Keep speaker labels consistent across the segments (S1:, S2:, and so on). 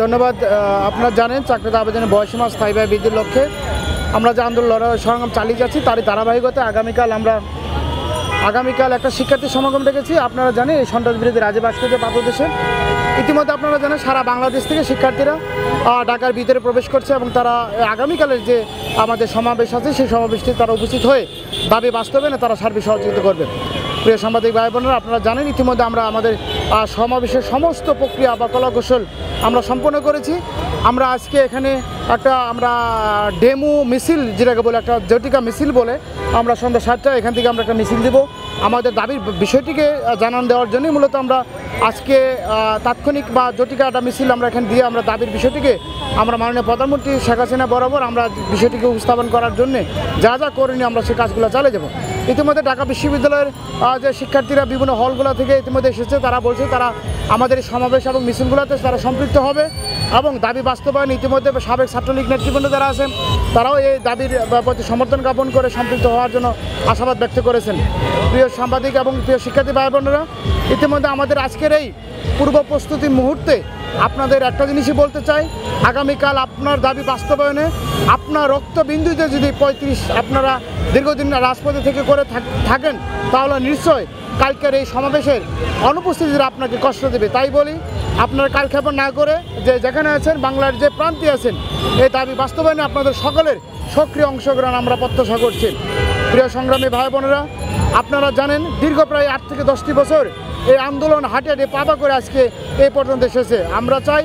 S1: ধন্যবাদ। আপনারা জানেন চাকরিতে আবেদনের বয়সীমা স্থায়ীভাবে বৃদ্ধির লক্ষ্যে আমরা যে আন্দোলন লড়াই সংগ্রাম চালিয়ে যাচ্ছি তারই ধারাবাহিকতা আগামীকাল একটা শিক্ষার্থী সমাগম রেখেছি। আপনারা জানেন এই সন্ত্রাস বিরোধী রাজীব ভাস্কর্য পাদদেশে ইতিমধ্যে আপনারা জানেন সারা বাংলাদেশ থেকে শিক্ষার্থীরা ঢাকার ভিতরে প্রবেশ করছে এবং তারা আগামীকালের যে আমাদের সমাবেশ আছে সেই সমাবেশটি তারা উপস্থিত হয়ে দাবি বাস্তবায়নে তারা সার্বিক সহযোগিতা করবে। প্রিয় সাংবাদিক ভাই বোনেরা, আপনারা জানেন ইতিমধ্যে আমরা আমাদের সমাবেশের সমস্ত প্রক্রিয়া বা কলাকৌশল আমরা সম্পন্ন করেছি। আমরা আজকে এখানে আমরা ডেমো মিছিল যেটাকে বলে একটা জটিকা মিছিল বলে আমরা সন্ধ্যা 7টায় এখান থেকে আমরা একটা মিছিল দেব আমাদের দাবির বিষয়টিকে জানান দেওয়ার জন্যই মূলত আমরা আজকে তাৎক্ষণিক বা জটিকা একটা মিছিল আমরা এখানে দিয়ে আমরা দাবির বিষয়টিকে আমরা মাননীয় প্রধানমন্ত্রী শেখ হাসিনা বরাবর আমরা বিষয়টিকে উপস্থাপন করার জন্য যা করিনি আমরা সেই কাজগুলো চালিয়ে যাব। ইতিমধ্যে ঢাকা বিশ্ববিদ্যালয়ের যে শিক্ষার্থীরা বিভিন্ন হলগুলো থেকে ইতিমধ্যে এসেছে তারা বলছে তারা আমাদের এই সমাবেশ এবং মিছিলগুলোতে তারা সম্পৃক্ত হবে এবং দাবি বাস্তবায়ন ইতিমধ্যে সাবেক ছাত্রলীগ নেতৃবৃন্দ যারা আছেন তারাও এই দাবির প্রতি সমর্থন জ্ঞাপন করে সম্পৃক্ত হওয়ার জন্য আশাবাদ ব্যক্ত করেছেন। প্রিয় সাংবাদিক এবং প্রিয় শিক্ষার্থী ভাই বোনেরা, ইতিমধ্যে আমাদের আজকের এই পূর্ব প্রস্তুতির মুহূর্তে আপনাদের একটা জিনিসই বলতে চাই, আগামীকাল আপনার দাবি বাস্তবায়নে আপনার রক্তবিন্দুতে যদি 35 আপনারা দীর্ঘদিন রাজপথে থেকে করে থাকেন তাহলে নিশ্চয় কালকের এই সমাবেশের অনুপস্থিতিরা আপনাকে কষ্ট দেবে। তাই বলি আপনারা কালক্ষেপণ না করে যেখানে আছেন বাংলার যে প্রান্তে আছেন এই দাবি বাস্তবায়নে আপনাদের সকলের সক্রিয় অংশগ্রহণ আমরা প্রত্যাশা করছি। প্রিয় সংগ্রামী ভাই বোনেরা, আপনারা জানেন দীর্ঘ প্রায় 8 থেকে 10টি বছর এই আন্দোলন হাঁটে পাবা করে আজকে এই পর্যন্ত এসেছে। আমরা চাই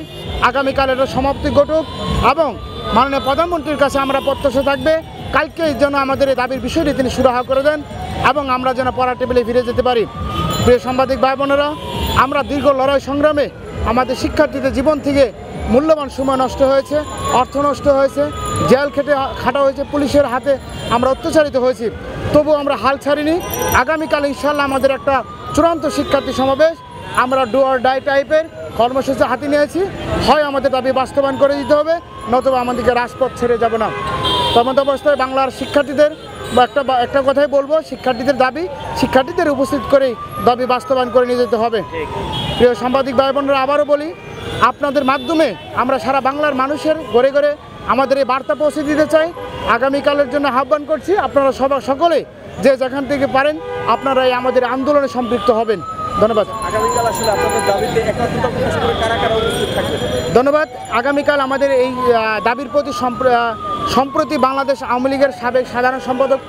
S1: আগামীকাল এটা সমাপ্তি ঘটুক এবং মাননীয় প্রধানমন্ত্রীর কাছে আমরা প্রত্যাশা থাকবে কালকে যেন আমাদের এই দাবির বিষয়টি তিনি সুরাহা করে দেন এবং আমরা যেন পড়ার টেবিলে ফিরে যেতে পারি। প্রিয় সাংবাদিক ভাই বোনেরা, আমরা দীর্ঘ লড়াই সংগ্রামে আমাদের শিক্ষার্থীদের জীবন থেকে মূল্যবান সময় নষ্ট হয়েছে, অর্থ নষ্ট হয়েছে, জেল খাটা হয়েছে, পুলিশের হাতে আমরা অত্যাচারিত হয়েছি, তবু আমরা হাল ছাড়িনি। আগামীকাল ইনশাল্লাহ আমাদের একটা চূড়ান্ত শিক্ষার্থী সমাবেশ আমরা ডু অর ডাই টাইপের কর্মসূচি হাতে নিয়েছি। হয় আমাদের দাবি বাস্তবায়ন করে দিতে হবে, নতুবা আমাদেরকে রাজপথ ছেড়ে যাব না। তেমন অবস্থায় বাংলার শিক্ষার্থীদের একটা কথাই বলবো, শিক্ষার্থীদের দাবি শিক্ষার্থীদের উপস্থিত করেই দাবি বাস্তবায়ন করে নিয়ে যেতে হবে। প্রিয় সাংবাদিক ভাই বোনেরা, আবারও বলি আপনাদের মাধ্যমে আমরা সারা বাংলার মানুষের ঘরে ঘরে আমাদের এই বার্তা পৌঁছে দিতে চাই। আগামীকালের জন্য আহ্বান করছি আপনারা সকলে যে যেখান থেকে পারেন আপনারা এই আমাদের আন্দোলনে সম্পৃক্ত হবেন। ধন্যবাদ।
S2: আগামীকাল আসলে আপনাদের দাবিতে একাত্মতা প্রকাশ করে কারা উপস্থিত থাকবে?
S1: ধন্যবাদ। আগামীকাল আমাদের এই দাবির প্রতি সম্প্রতি বাংলাদেশ আওয়ামী লীগের সাবেক সাধারণ সম্পাদক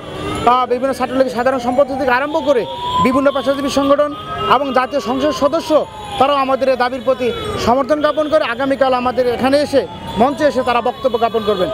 S1: বিভিন্ন ছাত্রলীগের সাধারণ সম্পাদক থেকে আরম্ভ করে বিভিন্ন পেশাজীবী সংগঠন এবং জাতীয় সংসদ সদস্য তারাও আমাদের এই দাবির প্রতি সমর্থন জ্ঞাপন করে আগামীকাল আমাদের এখানে এসে মঞ্চে এসে তারা বক্তব্য জ্ঞাপন করবেন।